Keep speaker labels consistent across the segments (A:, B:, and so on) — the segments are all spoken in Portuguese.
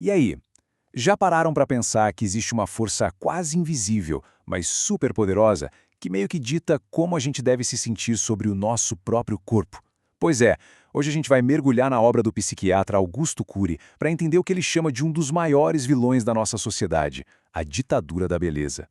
A: E aí, já pararam para pensar que existe uma força quase invisível, mas super poderosa, que meio que dita como a gente deve se sentir sobre o nosso próprio corpo? Pois é, hoje a gente vai mergulhar na obra do psiquiatra Augusto Cury para entender o que ele chama de um dos maiores vilões da nossa sociedade, a ditadura da beleza.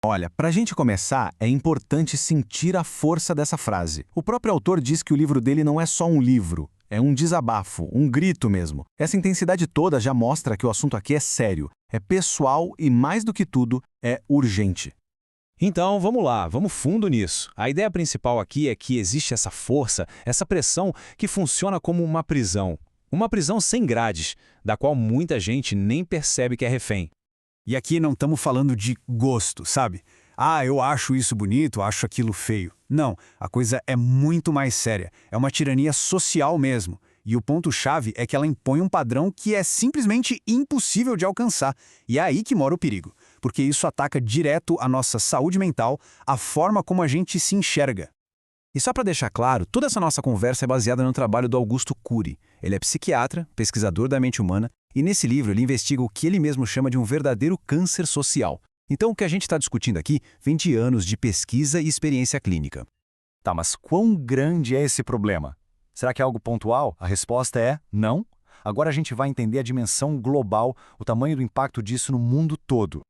B: Olha, para a gente começar, é importante sentir a força dessa frase. O próprio autor diz que o livro dele não é só um livro, é um desabafo, um grito mesmo. Essa intensidade toda já mostra que o assunto aqui é sério, é pessoal e, mais do que tudo, é urgente.
C: Então, vamos lá, vamos fundo nisso. A ideia principal aqui é que existe essa força, essa pressão que funciona como uma prisão. Uma prisão sem grades, da qual muita gente nem percebe que é refém.
D: E aqui não estamos falando de gosto, sabe? Ah, eu acho isso bonito, acho aquilo feio. Não, a coisa é muito mais séria. É uma tirania social mesmo. E o ponto-chave é que ela impõe um padrão que é simplesmente impossível de alcançar. E é aí que mora o perigo, porque isso ataca direto a nossa saúde mental, a forma como a gente se enxerga.
B: E só para deixar claro, toda essa nossa conversa é baseada no trabalho do Augusto Cury. Ele é psiquiatra, pesquisador da mente humana, e nesse livro ele investiga o que ele mesmo chama de um verdadeiro câncer social. Então o que a gente está discutindo aqui vem de anos de pesquisa e experiência clínica.
A: Tá, mas quão grande é esse problema? Será que é algo pontual? A resposta é não. Agora a gente vai entender a dimensão global, o tamanho do impacto disso no mundo todo.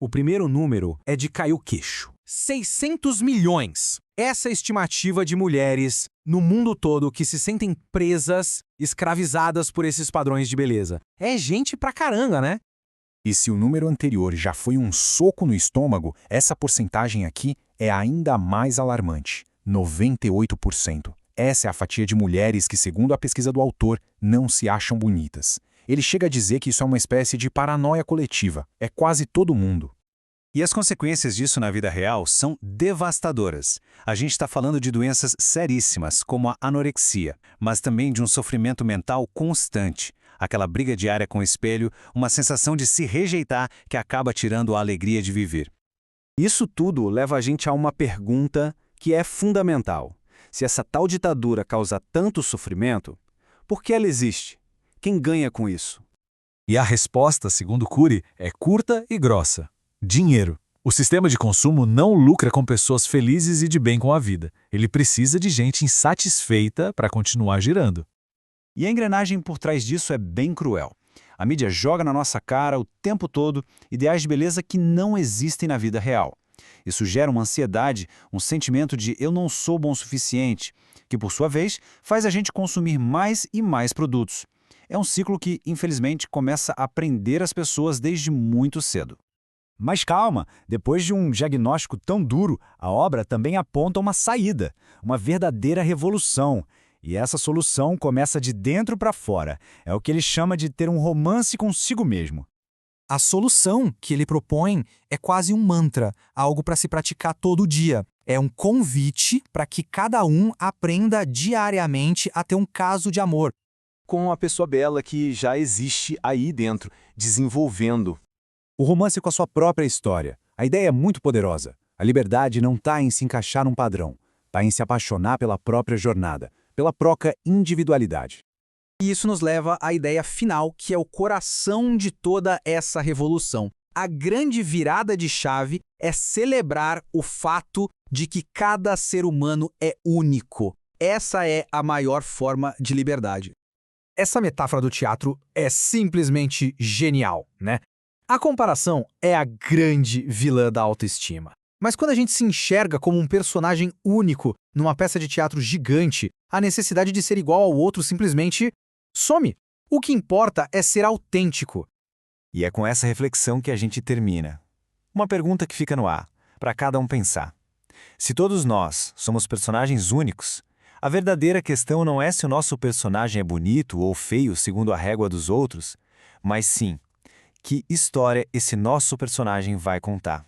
E: O primeiro número é de cair o queixo. 600 milhões. Essa é a estimativa de mulheres no mundo todo que se sentem presas, escravizadas por esses padrões de beleza. É gente pra caramba, né?
A: E se o número anterior já foi um soco no estômago, essa porcentagem aqui é ainda mais alarmante, 98%. Essa é a fatia de mulheres que, segundo a pesquisa do autor, não se acham bonitas. Ele chega a dizer que isso é uma espécie de paranoia coletiva. É quase todo mundo.
F: E as consequências disso na vida real são devastadoras. A gente está falando de doenças seríssimas, como a anorexia, mas também de um sofrimento mental constante. Aquela briga diária com o espelho, uma sensação de se rejeitar que acaba tirando a alegria de viver.
B: Isso tudo leva a gente a uma pergunta que é fundamental. Se essa tal ditadura causa tanto sofrimento, por que ela existe? Quem ganha com isso?
G: E a resposta, segundo Cury, é curta e grossa. Dinheiro. O sistema de consumo não lucra com pessoas felizes e de bem com a vida. Ele precisa de gente insatisfeita para continuar girando.
B: E a engrenagem por trás disso é bem cruel. A mídia joga na nossa cara o tempo todo ideais de beleza que não existem na vida real. Isso gera uma ansiedade, um sentimento de eu não sou bom o suficiente, que por sua vez faz a gente consumir mais e mais produtos. É um ciclo que, infelizmente, começa a prender as pessoas desde muito cedo.
D: Mas calma, depois de um diagnóstico tão duro, a obra também aponta uma saída, uma verdadeira revolução. E essa solução começa de dentro para fora. É o que ele chama de ter um romance consigo mesmo.
E: A solução que ele propõe é quase um mantra, algo para se praticar todo dia. É um convite para que cada um aprenda diariamente a ter um caso de amor
A: Com a pessoa bela que já existe aí dentro, desenvolvendo.
D: O romance com a sua própria história. A ideia é muito poderosa. A liberdade não está em se encaixar num padrão, está em se apaixonar pela própria jornada, pela própria individualidade.
E: E isso nos leva à ideia final, que é o coração de toda essa revolução. A grande virada de chave é celebrar o fato de que cada ser humano é único. Essa é a maior forma de liberdade. Essa metáfora do teatro é simplesmente genial, né? A comparação é a grande vilã da autoestima. Mas quando a gente se enxerga como um personagem único numa peça de teatro gigante, a necessidade de ser igual ao outro simplesmente some. O que importa é ser autêntico.
F: E é com essa reflexão que a gente termina. Uma pergunta que fica no ar, para cada um pensar. Se todos nós somos personagens únicos, a verdadeira questão não é se o nosso personagem é bonito ou feio segundo a régua dos outros, mas sim, que história esse nosso personagem vai contar.